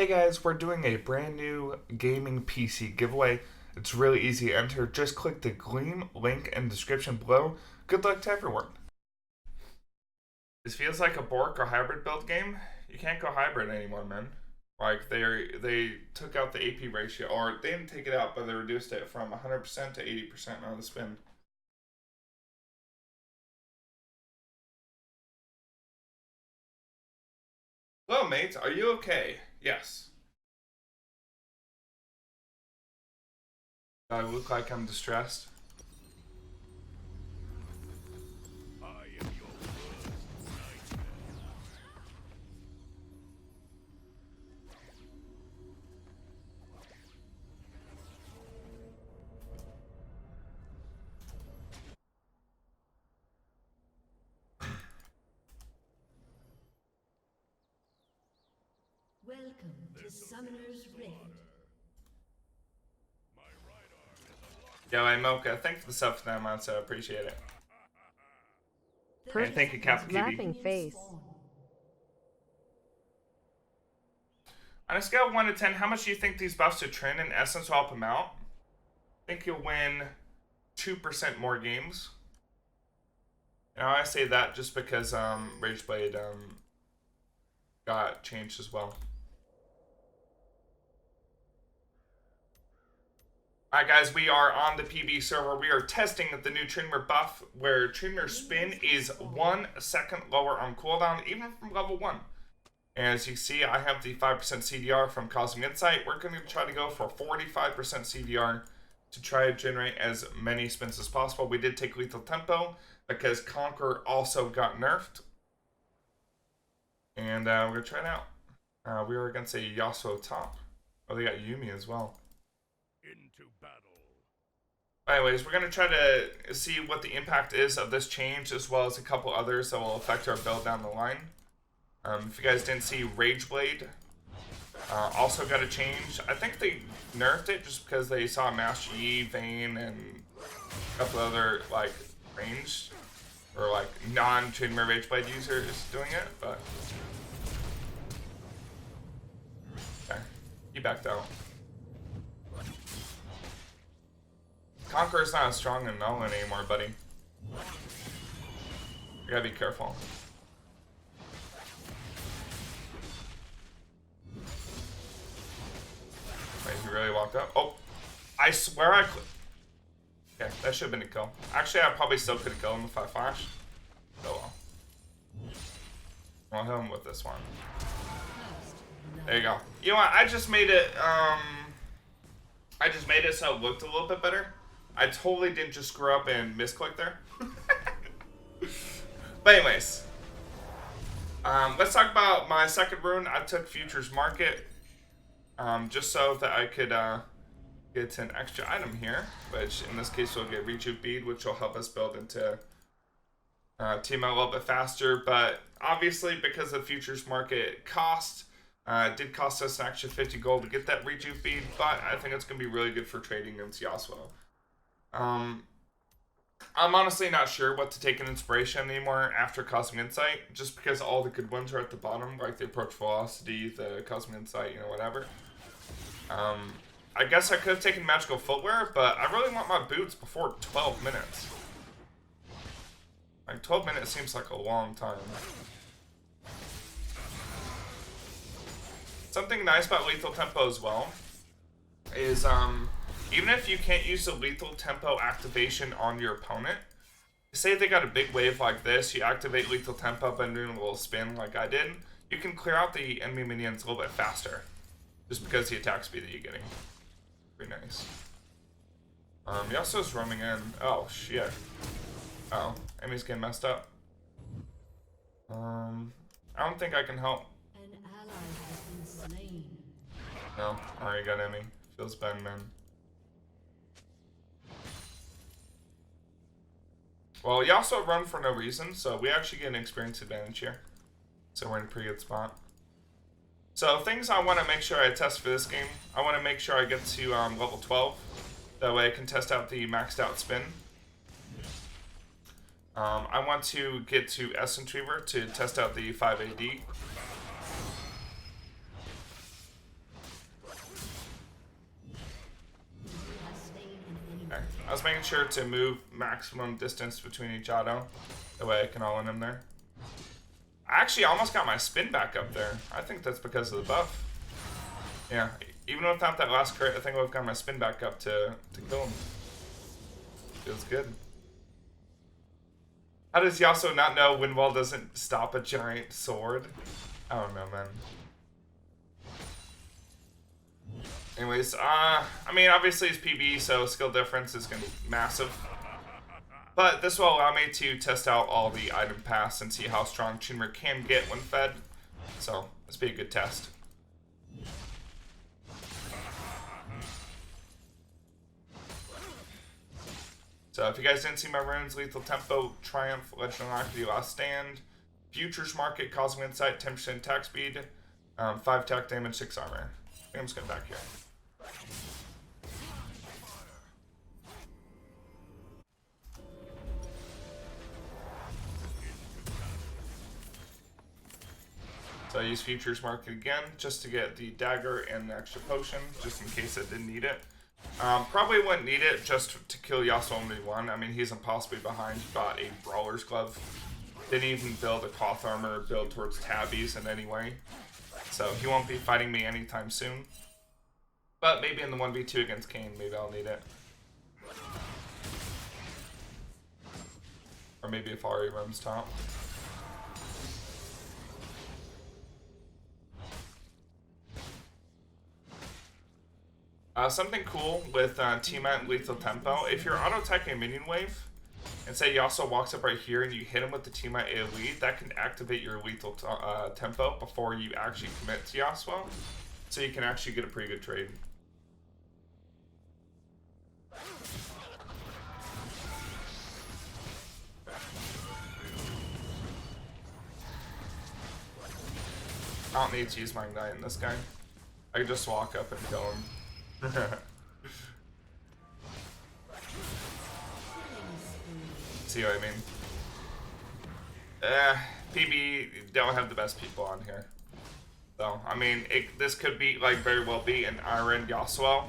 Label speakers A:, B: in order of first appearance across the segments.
A: Hey guys, we're doing a brand new gaming PC giveaway. It's really easy to enter. Just click the Gleam link in the description below. Good luck to everyone. This feels like a Bork or hybrid build game. You can't go hybrid anymore, man. Like they took out the AP ratio, or they didn't take it out, but they reduced it from 100% to 80% on the spin. Hello, mates. Are you okay? Yes. I look like I'm distressed.
B: Welcome to Summoner's Rift.
A: Yo, hey Mocha, thanks for the sub for that month, so I appreciate it. And thank you, Captain
C: Laughing face.
A: On a scale of 1 to 10, how much do you think these buffs to Trin and Essence will help him out? I think you'll win 2% more games. And I say that just because Rageblade got changed as well. Alright guys, we are on the PB server. We are testing the new TRYNDAMERE buff, where TRYNDAMERE's spin is 1 second lower on cooldown, even from level 1. And as you can see, I have the 5% CDR from Cosmic Insight. We're going to try to go for 45% CDR to try to generate as many spins as possible. We did take Lethal Tempo because Conqueror also got nerfed. And we're going to try it out. We are against a Yasuo top. Oh, they got Yumi as well.
D: Into battle.
A: Anyways, we're going to try to see what the impact is of this change, as well as a couple others that will affect our build down the line. If you guys didn't see, Rageblade also got a change. I think they nerfed it just because they saw Master Yi, Vayne, and a couple other like range or like non-TRYNDAMERE Rageblade users doing it, but okay, he backed out. Conqueror's not as strong in Nolan anymore, buddy. You gotta be careful. Wait, he really walked up? Oh, I swear I could. Okay, that should have been a kill. Actually, I probably still could have killed him if I flashed. Oh well. I'll hit him with this one. There you go. You know what? I just made it. I just made it so it looked a little bit better. I totally didn't just screw up and misclick there. But anyways, let's talk about my second rune. I took Futures Market just so that I could get an extra item here, which in this case we'll get Rejuve Bead, which will help us build into team out a little bit faster. But obviously, because of Futures Market cost, it did cost us an extra 50 gold to get that Rejuve Bead, but I think it's going to be really good for trading against Yasuo. I'm honestly not sure what to take in inspiration anymore after Cosmic Insight, just because all the good ones are at the bottom, like the Approach Velocity, the Cosmic Insight, you know, whatever. I guess I could have taken Magical Footwear, but I really want my boots before 12 minutes. Like, 12 minutes seems like a long time. Something nice about Lethal Tempo as well is, even if you can't use the Lethal Tempo activation on your opponent, say they got a big wave like this, you activate Lethal Tempo by doing a little spin like I did, you can clear out the enemy minions a little bit faster, just because the attack speed that you're getting. Pretty nice. Yasuo's roaming in. Oh, shit. Oh, enemy's getting messed up. I don't think I can help.
B: An ally has been slain.
A: No, I already got enemy. Feels bad, man. Well, Yasuo run for no reason, so we actually get an experience advantage here. So we're in a pretty good spot. So things I want to make sure I test for this game. I want to make sure I get to level 12. That way I can test out the maxed out spin. I want to get to Essence Retriever to test out the 5 AD. was making sure to move maximum distance between each auto. That way I can all in him there. I actually almost got my spin back up there. I think that's because of the buff. Yeah, even without that last crit, I think I've got my spin back up to kill him. Feels good. How does Yasuo not know Windwall doesn't stop a giant sword? I don't know, man. Anyways, I mean, obviously it's PB, so skill difference is going to be massive. But this will allow me to test out all the item paths and see how strong TRYNDAMERE can get when fed. So, this will be a good test. So, if you guys didn't see my runes, Lethal Tempo, Triumph, Legend Alacrity, Last Stand, Futures Market, Cosmic Insight, 10% attack speed, 5 attack damage, 6 armor. I think I'm just going back here. So I use Futures Market again, just to get the dagger and the extra potion, just in case I didn't need it. Probably wouldn't need it just to kill Yasuo only one. I mean, he's impossibly behind. He got a Brawler's Glove. Didn't even build a cloth armor, build towards tabbies in any way. So he won't be fighting me anytime soon. But maybe in the 1v2 against Kayn, maybe I'll need it. Or maybe if Ari roams top. Something cool with Tiamat and Lethal Tempo, if you're auto-attacking a minion wave, and say Yasuo walks up right here and you hit him with the Tiamat AoE, that can activate your Lethal Tempo before you actually commit to Yasuo, so you can actually get a pretty good trade. I don't need to use my Ignite in this guy. I can just walk up and kill him. See what I mean? PB don't have the best people on here. So, I mean, this could be, like, very well be an Iron Yasuo.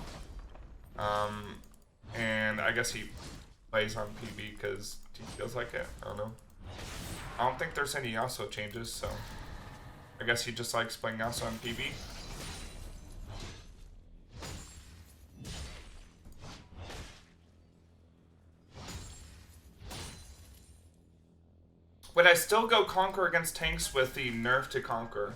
A: And I guess he plays on PB because he feels like it. I don't know. I don't think there's any Yasuo changes, so I guess he just likes playing Yasuo on PB. Would I still go Conquer against tanks with the nerf to Conquer?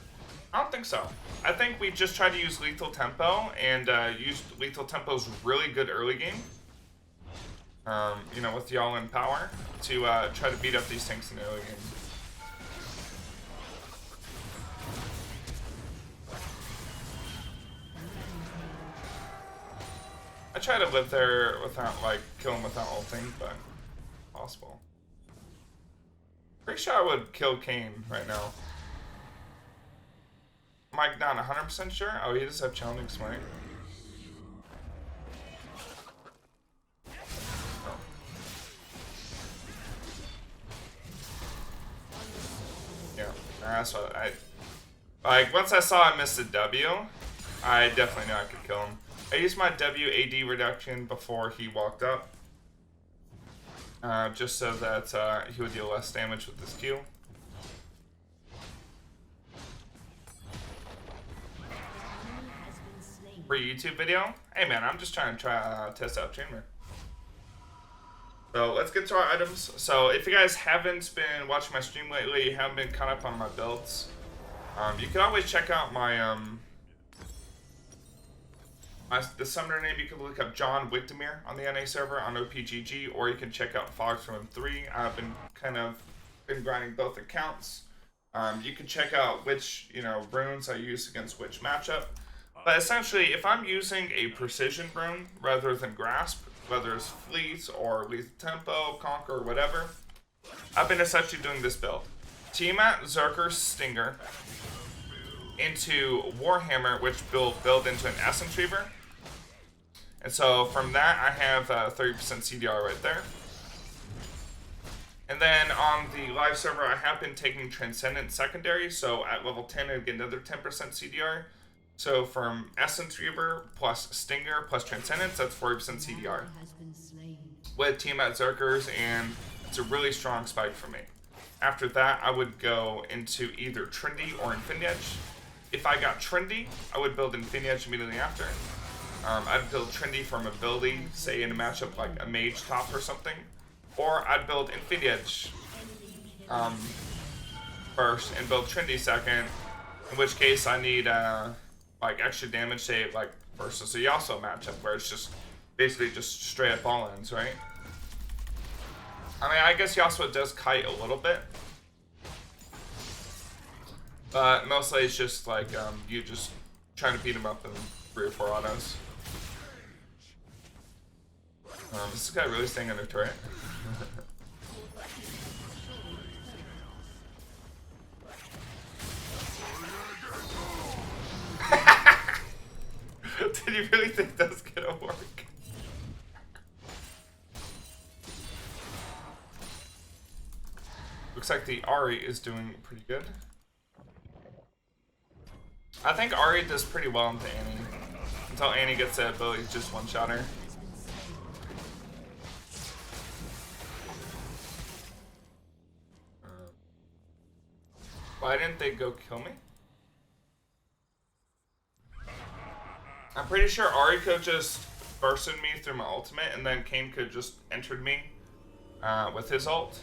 A: I don't think so. I think we just try to use Lethal Tempo and use Lethal Tempo's really good early game. You know, with the all-in power to try to beat up these tanks in the early game. I try to live there without, like, killing without ulting, but possible. Pretty sure I would kill Kayn right now. Am I not 100% sure? Oh, he does have Challenging Smite. Oh. Yeah, that's what I... Like, once I saw I missed a W, I definitely knew I could kill him. I used my W AD reduction before he walked up. Just so that he would deal less damage with this Q. For a YouTube video? Hey man, I'm just trying to test out TRYNDAMERE. So let's get to our items. So if you guys haven't been watching my stream lately, you haven't been caught up on my builds, you can always check out my the summoner name. You can look up John Wictamere on the NA server on OPGG, or you can check out Fox from M3. I've been been grinding both accounts. You can check out which runes I use against which matchup. But essentially, if I'm using a precision rune rather than grasp, whether it's Fleet or Lethal Tempo, Conquer, or whatever, I've been essentially doing this build: Tiamat, Zerker, Stinger into Warhammer, which build into an Essence Reaver. And so from that, I have 30% CDR right there. And then on the live server, I have been taking Transcendent Secondary, so at level 10, I get another 10% CDR. So from Essence Reaver plus Stinger plus Transcendence, that's 40% CDR. with Tiamat Zerkers, and it's a really strong spike for me. After that, I would go into either Trendy or Infinity Edge. If I got Trendy, I would build Infinity Edge immediately after. I'd build Trendy from ability, say in a matchup like a Mage top or something. Or I'd build Infinity Edge first and build Trendy second. In which case I need like extra damage, say like versus a Yasuo matchup where it's just basically just straight up all-ins, right? I mean, I guess Yasuo does kite a little bit. But mostly it's just like you just trying to beat him up in 3 or 4 autos. Is this guy really staying under turret? Did you really think that's gonna work? Looks like the Ahri is doing pretty good. I think Ahri does pretty well into Annie. Until Annie gets the ability to just one-shot her. Why didn't they go kill me? I'm pretty sure Ahri could just bursted me through my ultimate, and then Kayn could just entered me with his ult.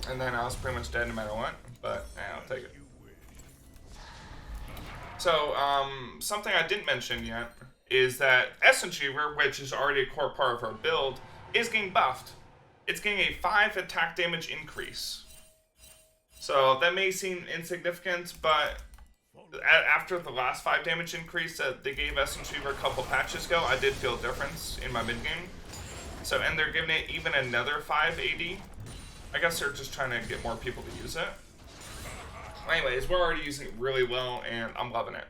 A: And then I was pretty much dead no matter what, but yeah, I'll take it. So, something I didn't mention yet is that Essence Reaver, which is already a core part of our build, is getting buffed. It's getting a 5 attack damage increase. So that may seem insignificant, but after the last 5 damage increase that they gave Essence Reaver a couple patches ago, I did feel a difference in my mid game. So, and they're giving it even another 5 AD. I guess they're just trying to get more people to use it. Anyways, we're already using it really well, and I'm loving it.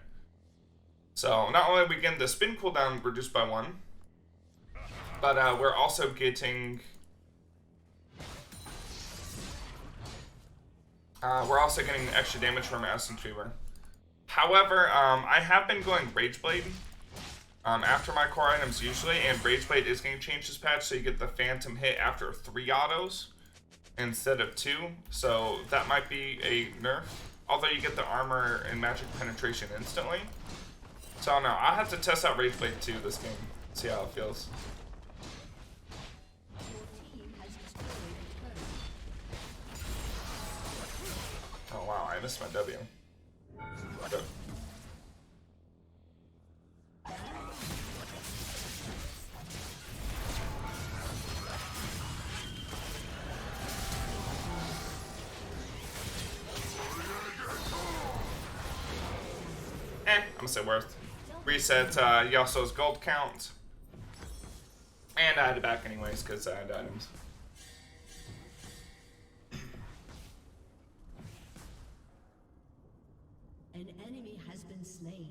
A: So, not only are we getting the spin cooldown reduced by 1, but we're also getting... extra damage from Essence Reaver. However, I have been going Rageblade after my core items usually, and Rageblade is going to change this patch, so you get the Phantom hit after 3 autos instead of 2, so that might be a nerf. Although you get the armor and magic penetration instantly. So I don't know, I'll have to test out Rageblade 2 this game, see how it feels. Oh wow, I missed my W. Good. I'm gonna say worth. Reset Yasuo's gold count. And I had it back anyways, because I had items.
B: An enemy has been slain.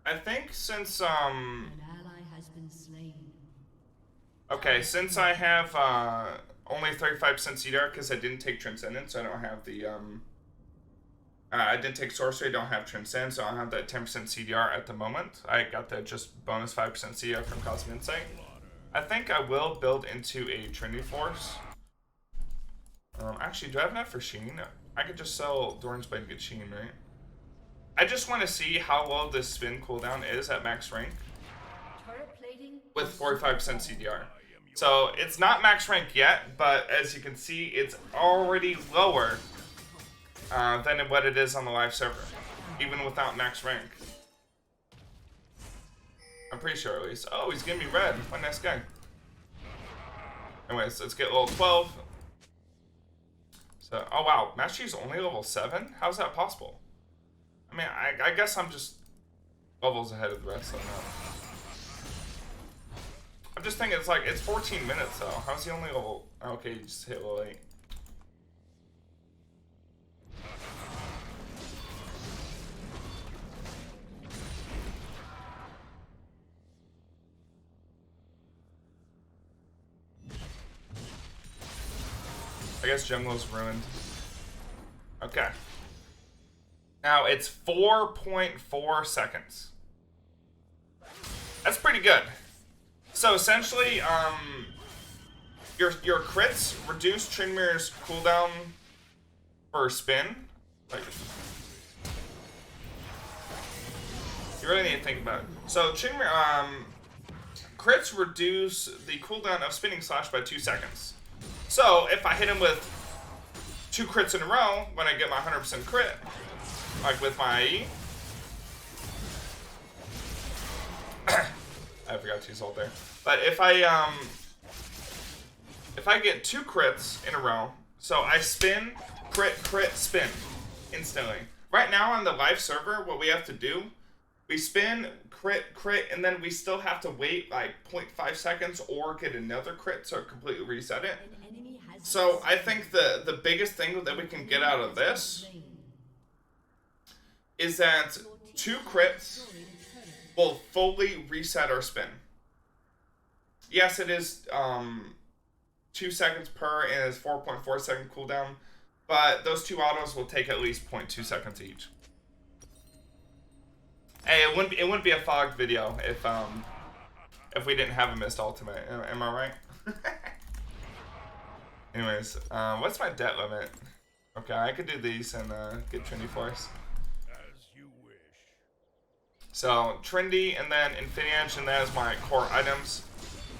A: I think since
B: An ally has been slain.
A: okay, since I have only 35% CDR because I didn't take Transcendence, so I don't have the I didn't take Sorcery, I don't have Transcend, so I don't have that 10% CDR at the moment. I got that just bonus 5% CDR from Cosmic Insight. I think I will build into a Trinity Force. Actually, do I have enough for Sheen? I could just sell Doran's Blade and get Sheen, right? I just want to see how low this spin cooldown is at max rank with 45% CDR. So it's not max rank yet, but as you can see, it's already lower than what it is on the live server, even without max rank. I'm pretty sure at least. Oh, he's giving me red. What a nice guy. Anyways, let's get level 12. So, oh wow, Master Chief's only level 7? How's that possible? I mean, I guess I'm just levels ahead of the rest. I don't know. I'm just thinking it's 14 minutes though. How's he only level? Okay, you just hit level 8. I guess Jungle's ruined. Okay. Now it's 4.4 seconds. That's pretty good. So essentially, your crits reduce Tryndamere's cooldown for a spin. Like, you really need to think about it. So Tryndamere, crits reduce the cooldown of spinning slash by 2 seconds. So if I hit him with 2 crits in a row, when I get my 100% crit, like with my IE, I forgot to use ult there. But if I get 2 crits in a row, so I spin, crit, crit, spin instantly. Right now on the live server, what we have to do, we spin, crit, crit, and then we still have to wait like 0.5 seconds or get another crit to completely reset it. So I think the biggest thing that we can get out of this is that 2 crits will fully reset our spin. Yes, it is 2 seconds per and it's 4.4 second cooldown, but those 2 autos will take at least 0.2 seconds each. Hey, it wouldn't be a fogged video if we didn't have a missed ultimate. Am I right? Anyways, what's my debt limit? Okay, I could do these and get Trinity Force.
D: As you wish.
A: So Trinity and then Infinity Edge, and that is my core items.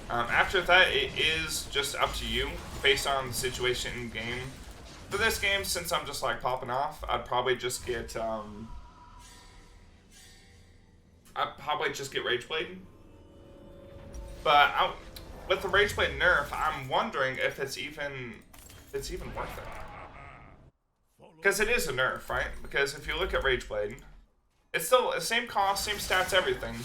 A: After that, it is just up to you based on the situation in game. For this game, since I'm just like popping off, I'd probably just get Rageblade. But with the Rageblade nerf, I'm wondering if it's even worth it. Because it is a nerf, right? Because if you look at Rageblade, it's still the same cost, same stats, everything.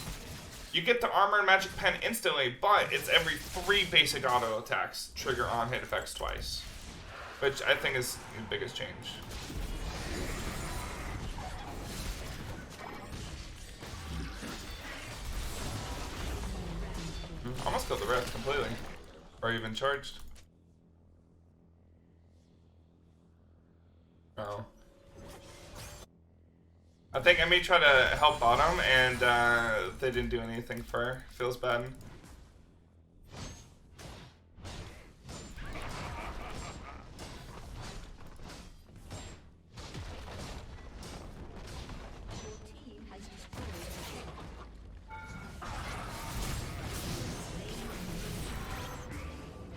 A: You get the armor and magic pen instantly, but it's every 3 basic auto attacks trigger on hit effects twice, which I think is the biggest change. Almost killed the rest completely, or even charged. Oh. I think I may try to help bottom, and they didn't do anything for her. Feels bad.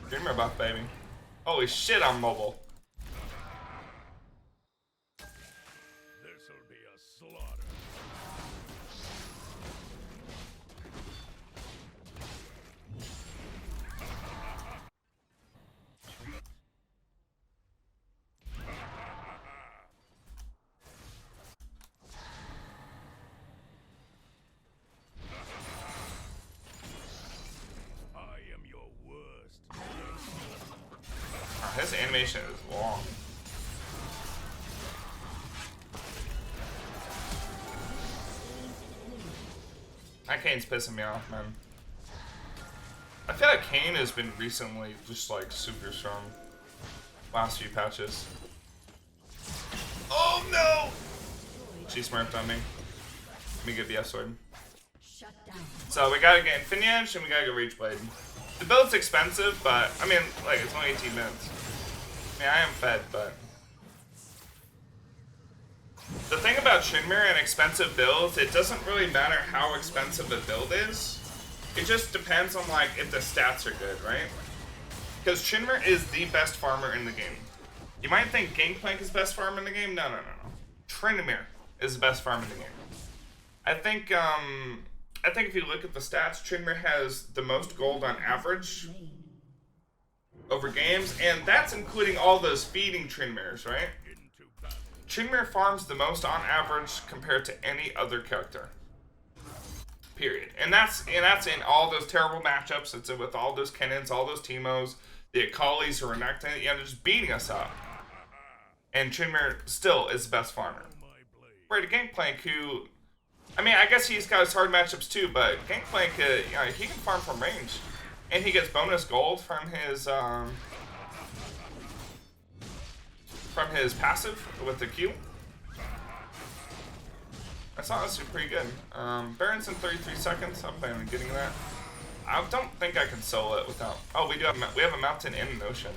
A: Dreamer buff, baby. Holy shit, I'm mobile.
D: This'll be a slaughter. I am your worst.
A: Oh, his animation is long. That Kane's pissing me off, man. I feel like Kane has been recently just like super strong. Last few patches. Oh no! She smurfed on me. Let me get the S-Sword. So we gotta get Infinity Edge and we gotta get Rageblade. The build's expensive, but I mean, like, it's only 18 minutes. I mean, I am fed, but the thing about Tryndamere and expensive builds, it doesn't really matter how expensive a build is. It just depends on like if the stats are good, right? Because Tryndamere is the best farmer in the game. You might think Gangplank is best farmer in the game. No. Tryndamere is the best farmer in the game. I think if you look at the stats, Tryndamere has the most gold on average over games, and that's including all those feeding Tryndameres, right? Tryndamere farms the most on average compared to any other character. Period. And that's in all those terrible matchups. It's with all those Kennons, all those Teemos, the Akalis who are Renekton, they're just beating us up. And Tryndamere still is the best farmer. Right, a Gangplank who, I mean, I guess he's got his hard matchups too, but Gangplank, you know, he can farm from range. And he gets bonus gold from his passive with the Q. That's honestly pretty good. Baron's in 33 seconds. I'm planning on getting that. I don't think I can solo it without. Oh, we have a mountain and an ocean.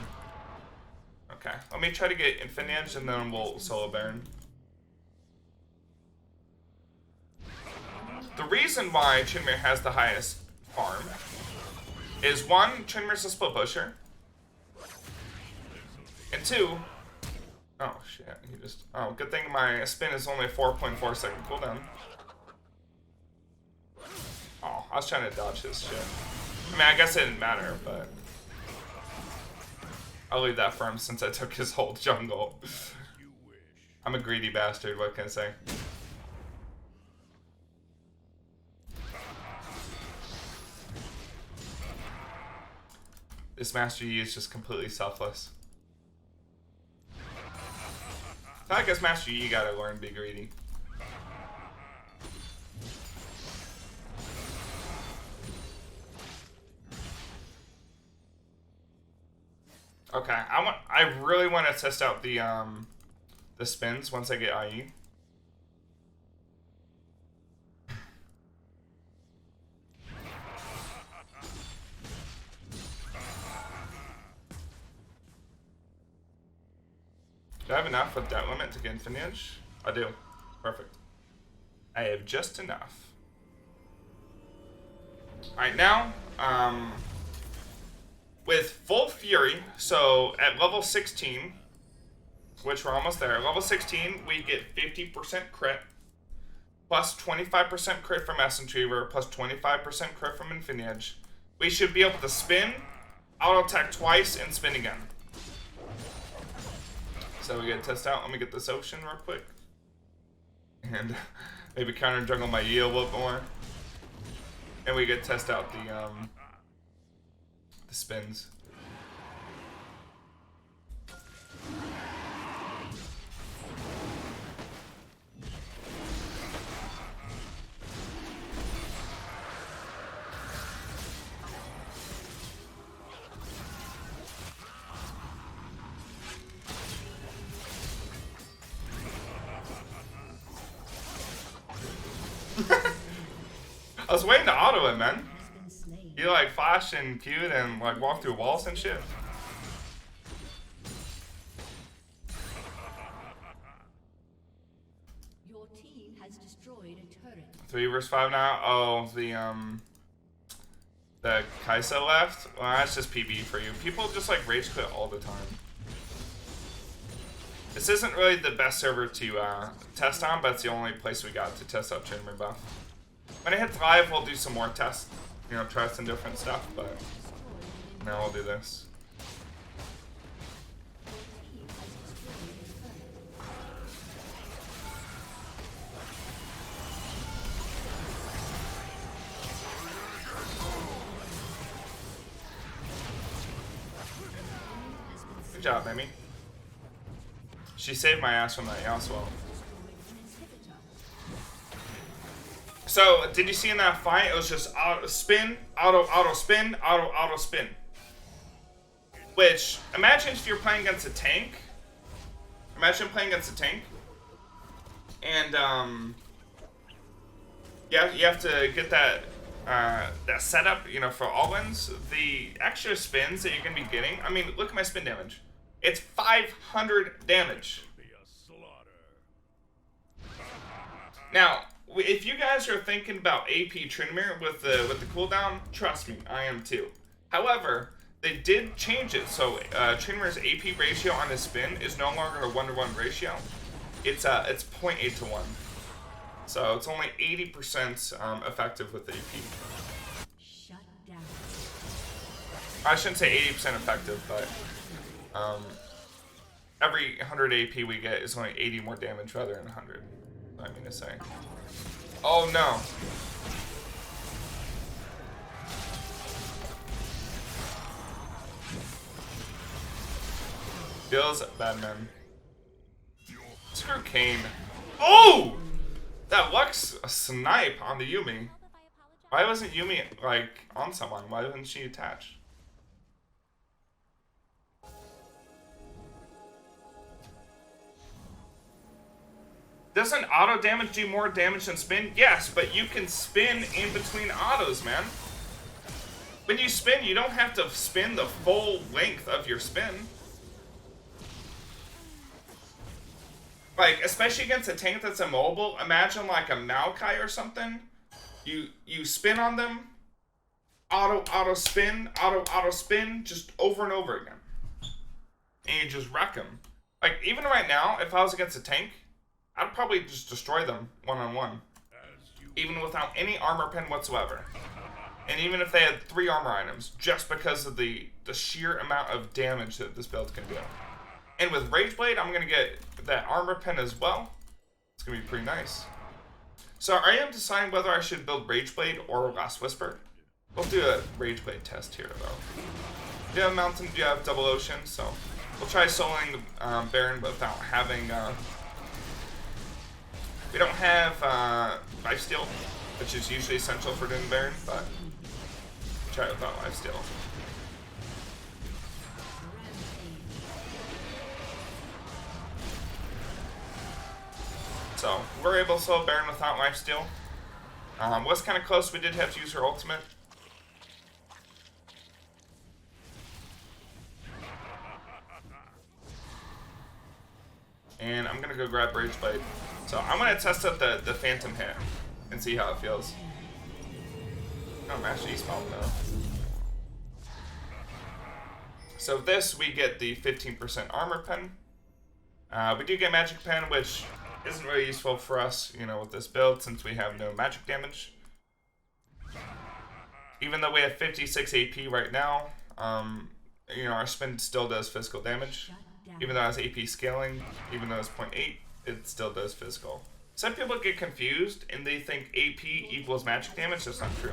A: Okay, let me try to get Infinity Edge and then we'll solo Baron. The reason why TRYNDAMERE has the highest farm is one, TRYNDAMERE's a split pusher, and two, oh shit, he just, oh, good thing my spin is only a 4.4 second cooldown. Oh, I was trying to dodge his shit. I mean, I guess it didn't matter, but I'll leave that for him since I took his whole jungle. I'm a greedy bastard, what can I say? This Master Yi is just completely selfless. I guess Master Yi gotta learn to be greedy. Okay, I really want to test out the spins once I get IE. Do I have enough with that limit to get Infinity Edge? I do. Perfect. I have just enough. Alright, now, with Full Fury, so at level 16, which we're almost there, level 16, we get 50% crit, plus 25% crit from Essence Reaver, plus 25% crit from Infinity Edge. We should be able to spin, auto attack twice, and spin again. So we get to test out. Let me get this ocean real quick. And maybe counter jungle my Yi a little more. And we get to test out the spins. I was waiting to auto him, man. He like flash and cute and like walk through walls and shit.
B: Your team has destroyed a turret.
A: 3 versus 5 now. Oh, the Kai'Sa left. Well, that's just PB for you. People just like rage quit all the time. This isn't really the best server to test on, but it's the only place we got to test out TRYNDAMERE buff. When it hits live, we'll do some more tests. You know, try some different stuff, but now we'll do this. Good job, Amy. She saved my ass from that Yasuo. So, did you see in that fight, it was just auto spin, auto spin, auto spin. Which, imagine if you're playing against a tank. Imagine playing against a tank. And, yeah, you have to get that setup, you know, for all-ins. The extra spins that you're going to be getting, I mean, look at my spin damage. It's 500 damage. Now, if you guys are thinking about AP TRYNDAMERE with the cooldown, trust me, I am too. However, they did change it, so TRYNDAMERE's AP ratio on his spin is no longer a 1-to-1 ratio. It's 0.8 to 1. So it's only 80% effective with AP.
B: Shut down.
A: I shouldn't say 80% effective, but every 100 AP we get is only 80 more damage rather than 100. I mean to say. Oh no. Feels bad, man. Screw Kane. Oh! That Lux snipe on the Yuumi. Why wasn't Yuumi like on someone? Why wasn't she attached? Doesn't auto damage do more damage than spin? Yes, but you can spin in between autos, man. when you spin, you don't have to spin the full length of your spin. Like, especially against a tank that's immobile, imagine like a Maokai or something. You spin on them, auto spin, auto spin, just over and over again. And you just wreck them. Like, even right now, if I was against a tank, I'd probably just destroy them one-on-one. Even without any armor pen whatsoever. And even if they had 3 armor items, just because of the sheer amount of damage that this build can do. And with Rageblade, I'm going to get that armor pen as well. It's going to be pretty nice. So I am deciding whether I should build Rageblade or Last Whisper. We'll do a Rageblade test here, though. Do you have Mountain? Do you have Double Ocean? So we'll try soloing the Baron without having... we don't have Lifesteal, which is usually essential for doing Baron, but we'll try it without Lifesteal. So we're able to solo Baron without Lifesteal. Was kind of close. We did have to use her ultimate. And I'm gonna go grab Rageblade. So I'm gonna test out the Phantom hit and see how it feels. Oh, I'm actually Eastbound though. So this, we get the 15% armor pen. We do get magic pen, which isn't really useful for us, you know, with this build since we have no magic damage. Even though we have 56 AP right now, you know, our spin still does physical damage. Even though it has AP scaling, even though it's 0.8, it still does physical. Some people get confused and they think AP equals magic damage. That's not true.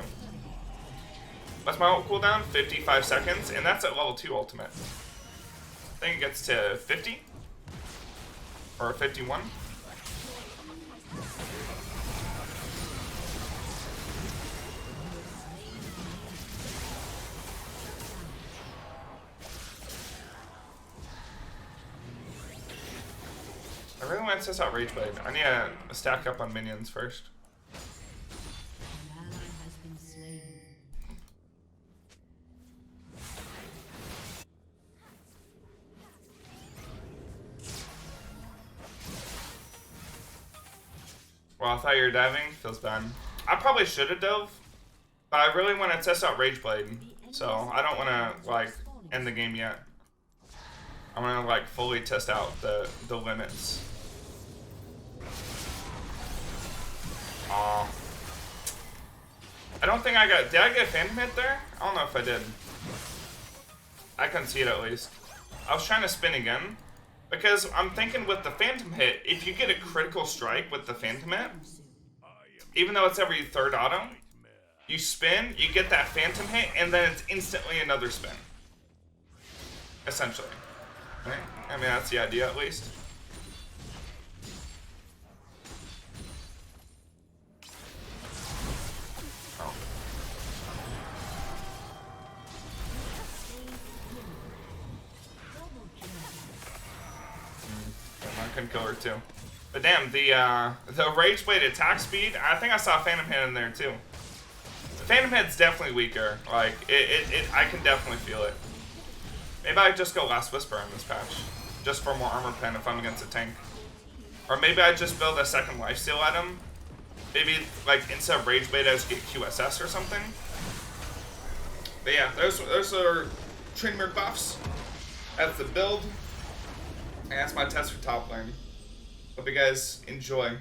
A: What's my ult cooldown? 55 seconds, and that's at level 2 ultimate. I think it gets to 50 or 51. I really want to test out Rageblade. I need to stack up on minions first.
B: An ally has been slain.
A: Well, I thought you were diving. Feels bad. I probably should have dove, but I really want to test out Rageblade, so I don't want to like end the game yet. I want to like fully test out the limits. Aw. I don't think I got... Did I get a Phantom hit there? I don't know if I did. I couldn't see it at least. I was trying to spin again. Because I'm thinking with the Phantom hit, if you get a critical strike with the Phantom hit, even though it's every 3rd auto, you spin, you get that Phantom hit, and then it's instantly another spin. Essentially. Right? I mean, that's the idea at least. Oh. I couldn't kill her too. But damn, the Rageblade attack speed, I think I saw Phantom Hit in there too. The Phantom Hit's definitely weaker. Like, I can definitely feel it. Maybe I just go Last Whisper in this patch. Just for more armor pen if I'm against a tank. Or maybe I just build a second lifesteal item. Maybe, like, instead of Rageblade, I just get QSS or something. But yeah, those are Tryndamere buffs. That's the build. And that's my test for top lane. Hope you guys enjoy.